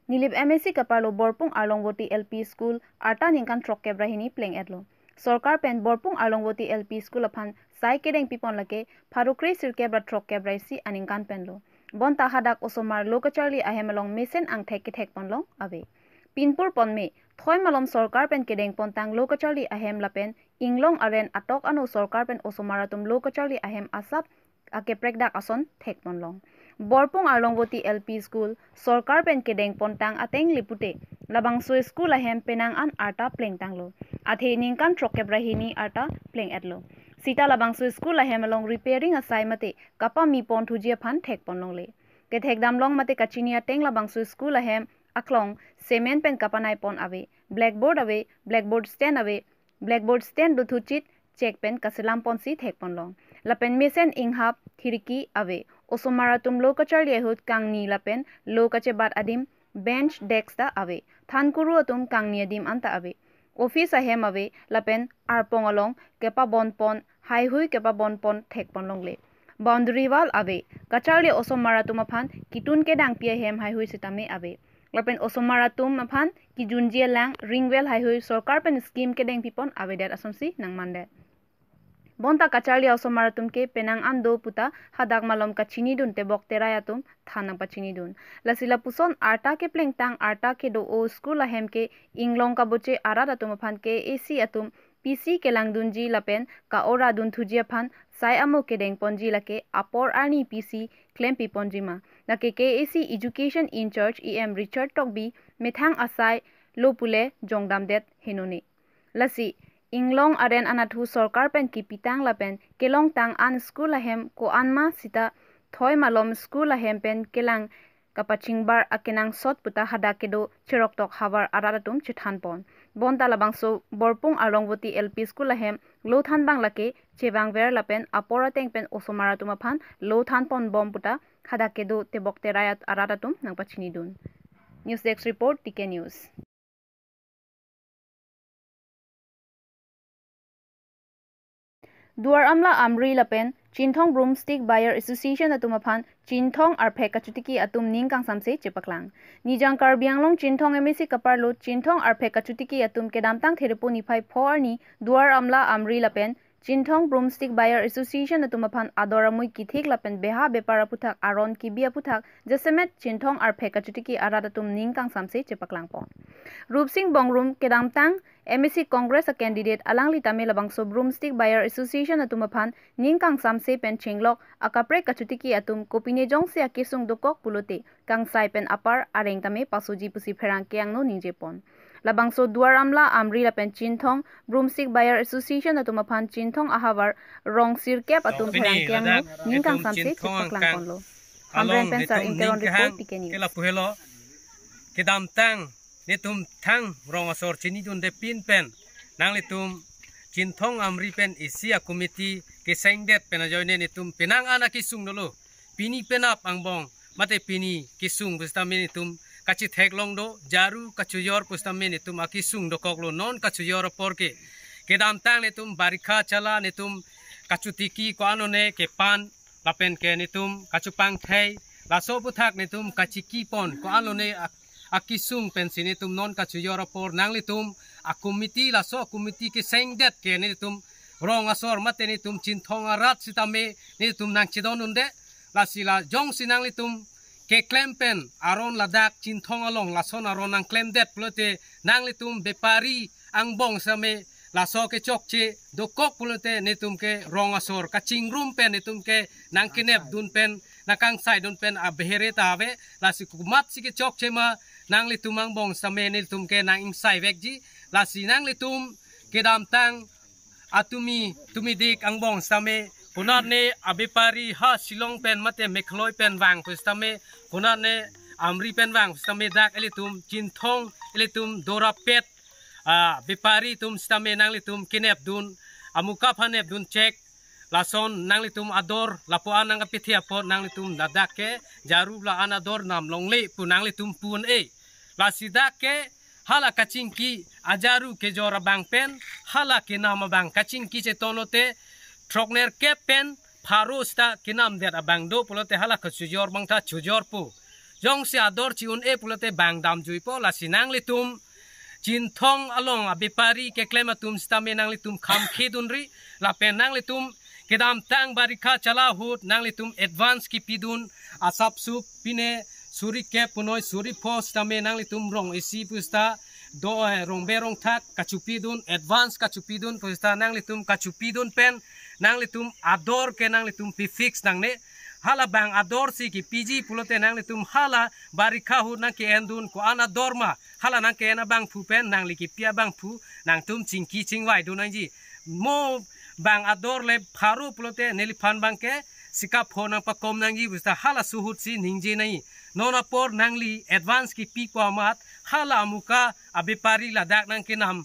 Nilip MSC kaparlo borpung Arlongwoti LP School arta ningkan trok kebrahini pleng etlo. Sorkar pen borpung Arlongwoti LP School aphan sai kedeng pipon lake pharukri sirkebra trok kebraisi aningkan penlo. Bon tahadak osomar lokacharli ahemalong mesen ang thek ponlong ave. Pinpur ponme thoi malom sorkar pen kedeng pontang lokacharli ahem lapen inglong aren atok anu sorkar pen osomaratum lokacharli ahem asap ake prekdak ason thek ponlong. Borpung Arlongwoti LP School sorkar pen kedeng pontang ateng lipute labangso school ahem penang an arta pleng tanglo athe ningkan trokebrahini arta pleng etlo sita labangso school ahem along repairing asai mate kapa mi pon thujia phan thek ponlong le ke thek damlong mate kachini ateng labangso school ahem aklong cement pen kapanai pon ave blackboard stand du thuchit check pen kasilam pon si thek ponlong lapen mesen inghap thiriki ave osomaratum lokacharli hut kangni lapen lokache bat adim bench desk ta ave thankuru atum kangni adim anta ave office ahem ave lapen arpong along kepa bonpon hai hui kepa bonpon thek ponlong le boundary wall ave kacharli osomaratum aphan kitun ke dang pia hem hai hui sitame ave lapen osomaratum aphan ki junjia lang ringwell hai hui sarkar pen scheme ke deng pipon ave dat asomsi nang mande bonta kacharli osomaratum ke penang ando puta hadak malom kachini dun te bok terayatum thanang pachini dun lasila puson arta ke pleng tang arta ke do o school ahem ke inglong ka boche aradatum phan ke ac atum pc ke lang dun ji lapen ka ora dun thujia phan sai amo ke deng ponji lake apor arni pc claim pi ponji ma lake ke ac education in church em richard tokbi methang asai lopule jongdam det henoni lasi inglong aren anathu sarkar pen ki pitang lapen kelong tang an school ahem ko anma sita thoi malom school ahem pen kelang kapaching bar akenang sot puta hada kedo chirok tok havar aradatum chithan pon bonta labangso borpung Arlongwoti LP school ahem lothan bang lake chewang ver lapen apora teng pen osomaratum aphan lothan pon bom puta hada kedo tebok terayat aradatum nang pachini dun news desk report TK news Duar amla amri lapen Chinthong Broomstick Buyer Association atum aphan Chinthong arphe kachutiki atum ningkang samse chepaklang nijang Karbi anglong Chinthong MSC kaparlo Chinthong arphe kachutiki atum kedamtang theripo nifai phorni Duar amla amri lapen Chinthong Broomstick Buyer Association atum aphan adoramui kithik lapen beha bepara puthak aron kibia puthak jesemet Chinthong arphe kachutiki aradatum ningkang samse chepaklang pon Rupsing Bongrum kedamtang MSC Congress a candidate alangli tamil abangso Broomstick Buyer Association atum aphan ningkang samse pen chinglok akapre kachutiki atum kopine jongse akisung dokok pulote kang sai pen apar areng tame pasuji pusi pherang keang no ningjepon labangso Duar amla amri lapen Chinthong Broomstick Buyer Association atum aphan Chinthong ahavar rong sirkep atum pherang keang no ningkang samse chepaklang konlo hamren pensar interon report TK news kedamtang netum thang rong asor chini dun de pin pen nang letum Chinthong amri pen isia committee ke sengdet pen ajoine netum penang ana kisung dolo pini penap angbong mate pini kisung bustami netum kachi theklong do jaru kachuyor pustami netum akisung do koklo non kachuyor porke kedamtang netum barikha chala netum kachutiki ko anone ke pan lapen ke netum kachupang thai laso puthak netum kachiki pon ko anone akisung pensini tum non kachuyora por nang litum a committee laso committee ke sengdet ke ni tum rong asor mate ni tum Chinthong arat sitame ni tum nang chidon unde lasila jong sinang litum ke klempen aron ladak Chinthong along lason aron nang klemdet plote nang litum bepari ang bong same laso ke chokche dokok plote ni tum ke rong asor kaching room pen ni tum ke nang kinep dun pen nakang sai dun pen a behere tave lasi kumat si ke chokche ma nang litum ang bong same ni tum ke nang insai vekji lasi nang litum kedam tang atumi dik ang bong same punat ne abipari ha silong pen mate mekhloi pen wang pustame punat ne amri pen wang pustame dak elitum Chinthong elitum dorapet bipari tum stame nang litum kinep dun amuka phanep dun check lason nang litum ador lapuan nang kapithia po nang litum dadake jaru la anador nam longle pu nang litum pun lasidake hala kachingki ajaru ke jora bang pen hala ke nama bang kachingki chetonote trokner ke pen pharosta kinam der abang do polote hala khujor bang tha chujor pu jong si ador ciun pulote bang dam jui po la sinang litum chin thong along abipari ke klema tum stame nang litum kham khedun ri la penang litum kedam tang barika chala hut nang litum advance ki pidun asap sup pine suri ke punoi suri post stame nang litum rong isi pusta do rong berong thak kachupidun advance kachupidun pusta nang litum kachupidun pen nang litum ador ke nang litum pi fix nang ne hala bang ador si ki PG pulote nang litum hala barika hu nang ke endun ko ana dorma hala nang ke na bang pu pen nang liki pia bang pu nang tum chingki chingwai du nang ji mo bang ador le pharu pulote neli phan bang ke sika phone nang pa kom nang ji busta hala suhut si ningje nai nona por nang li advance ki pi ko mat hala muka abipari ladak nang ke nam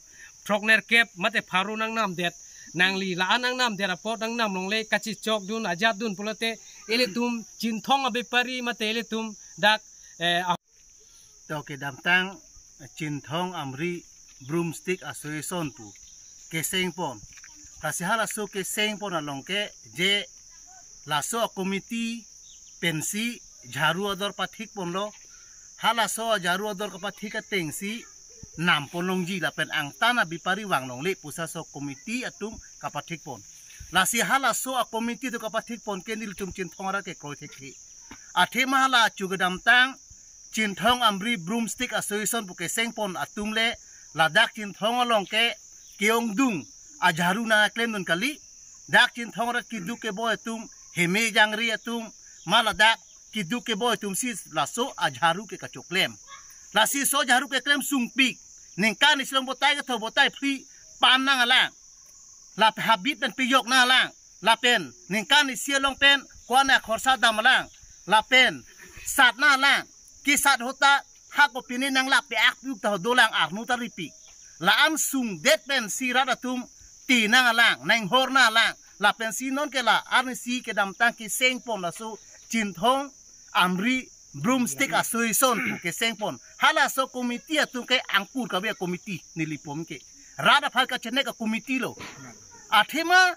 trokner kep mate pharu nang nam det nang li la anang nam dera pot nang nam long le kachi chok dun ajat dun pulote ele tum chin thong abipari mate ele tum dak to ke dam tang chin thong amri broomstick association pu ke seng pon kasi hala so ke seng pon along ke je la so committee pensi jharu ador pathik pon lo hala so jharu ador ka pathik ka tengsi nam polong ji la pen ang tana bipari wang long le pusa so committee atum kapathik pon la si hala so a committee to kapathik pon ke nil tum chin thongara ke koi thek athe mahala chugadam tang chin thong amri broomstick association pu ke seng pon atum le ladak chin thong along ke keong dung ajaru na klem nun kali dak chin thong ra kidu ke boy atum heme jangri atum maladak kidu ke boy atum si la so ajaru ke kachoklem la si so jaru ke klem sungpik ningka ni silong botai ke tho botai phri pan nang alang la habit dan piyok na alang la pen ningka ni sialong pen kwana khorsa dam alang la pen sat na alang ki sat hota ha ko pinin nang la pe ak pu ta dolang ak nu ta ripi la am sung det pen sirat atum ti nang alang nang hor na alang la pen si non ke la arni si ke dam tang ki seng pon la so chin thong amri broomstick association ke sengpon hala so committee atum ke angkur ka be committee nilipom ke rada phal ka chene ka committee lo athema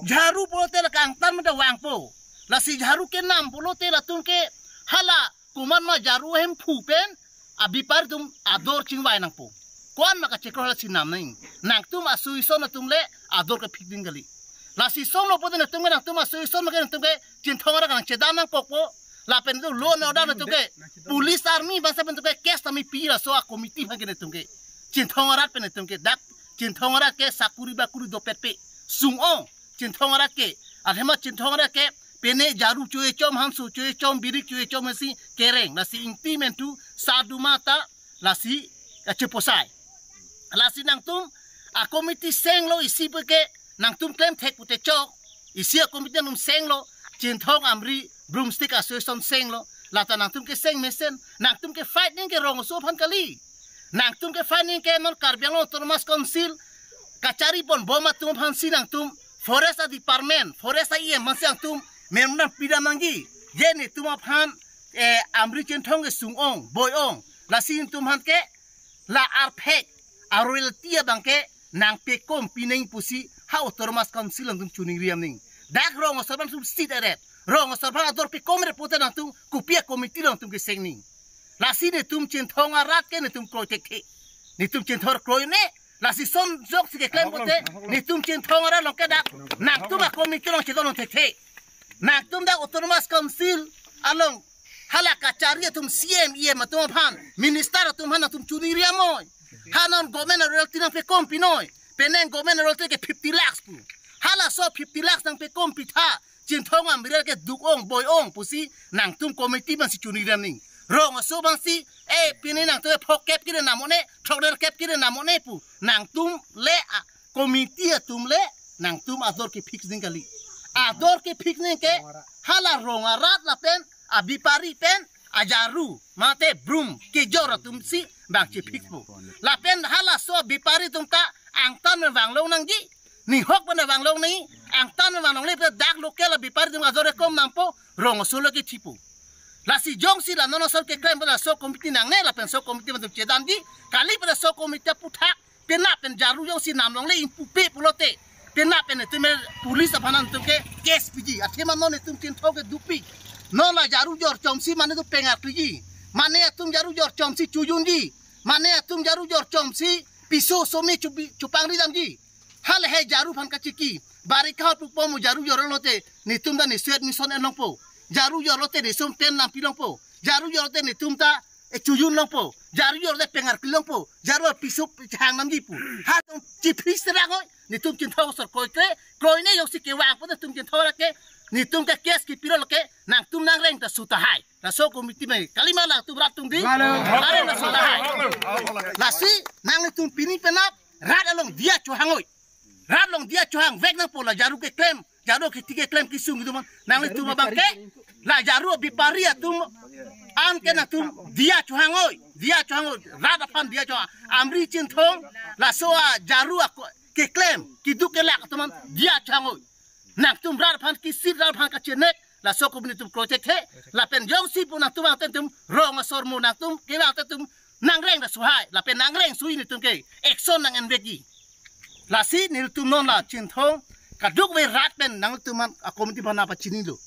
jharu polote la kang tan mata wangpo la si jharu ke nam polote la tum ke hala kuman ma jaru hem phupen abipar tum ador chingwai nang po kon ma ka chekro hala sinam nang nang tum association atum le ador ka phikding gali la si song lo poten tum nang tum association ma ke tum ke chin thongara kang chedam nang kokpo la pen tu lo no da tu ke police army basa pen tu ke kes tami pira so a committee ha ke tu ke chin thongara pen tu ke dak chin thongara ke sakuri bakuri do pepe sung o chin thongara ke adhema chin thongara ke pene jaru chue chom hansu chue chom birik chue chom si kereng la si implement tu sadu mata la si cheposai la si nang tum a committee seng lo isi pe ke nang tum claim thek pute chok isi a committee num seng lo chin thong amri broomstick association seng lo lata nang tum ke seng mesen nang tum ke fight ning ke rong so phan kali nang tum ke fight ning ke non Karbi autonomous council kachari pon boma tum phan si nang tum forest department forest ie masang tum memna pida mangi je ni tum phan amri chen thong ke sung ong boy ong la sin tum han ke la arphek a royalty bang ke nang pe kom pineng pusi ha autonomous council ang tum chuning riam ning dak rong so ban sub sit eret rong sarpang ador pe komre puta nang tum kupia committee nang tum ke sengning la si ne tum chen thong arat ke ne tum kroi tek ni tum chen thor kroi ne la si son jok si ke klem pote ni tum chen thong arat long ke dak nang tum a committee nang chedon tek nang tum da autonomous council along hala kachari tum CM ie ma tum phan minister tum han tum chuni ria moy hanon government royalty nang pe kom pinoi peneng government royalty ke 50 lakhs pu hala so 50 lakhs nang pe kom pitha chin thong am ria ke duk ong boy ong pusi nang tum committee ban si chuni ram ning rong so ban si pini nang tu phok kep ki na mone thokder kep ki na mone pu nang tum le committee tum le nang tum ador ke fix ning kali ador ke fix ning ke hala rong arat la pen abipari pen ajaru mate broom ke jora tum si bang chi fix pu la pen hala so bipari tum ta ang tan wang lo nang ji ni hok bana wang long ni ang tan wang long le dak lokela bipar dum azore kom nampo rong solo ke tipu la si jong si la nono sol ke klaim bana so committee nang ne la pen so committee madum chedan di kali pada so committee puthak pena pen jaru jong si nam long le impu pe pulote pena pen tu me police aphanan tu ke case piji athema non tum tin thok ke dupi no la jaru jor chom si mane tu pengar piji Mane atum jaru jor chom si chuyun ji. Mane atum jaru jor chom si piso somi cupang ridam ji. Hal he jaru pan kaciki. Bari kau pukpo mu jaru jor lote nitum da ni suet ni son enong po. Jaru jor lote ni som ten lampi long po. Jaru jor lote nitum ta chuyun long po. Jaru jor lote pengar kilong po. Jaru piso hang nam ji pu. Ha tong cipris terang oi. Nitum cinta sor koi ne yok si ke wang po tum cinta ke. Nitum ke kes ki piro ke nang tum nang reng ta suta hai. La so komiti me kalima la tu rat tum di. Are na suta hai. La si nang nitum pini penap rat along dia chuhangoi. Rat long dia chuhang vek nang po la jaru ke klem. Jaru ke tiga klem kisung gitu man. Nang nitum abang ke la jaru bipari atum am ke nang tum dia chuhangoi. Dia chuhangoi rat apan dia chuhang. Amri cintong la so jaru ke klem kiduk ke lak teman dia chuhangoi. Nang tum rat apan kisir rat apan kacenek la so ko tum project he la pen jong si pu nang tum tum rong asor mu nang tum ke la tum nang reng da suhai la pen nang reng sui ni tum ke ekson nang envegi la si ni tum non la cintong kaduk we rat pen nang tum komiti bana pa chini lo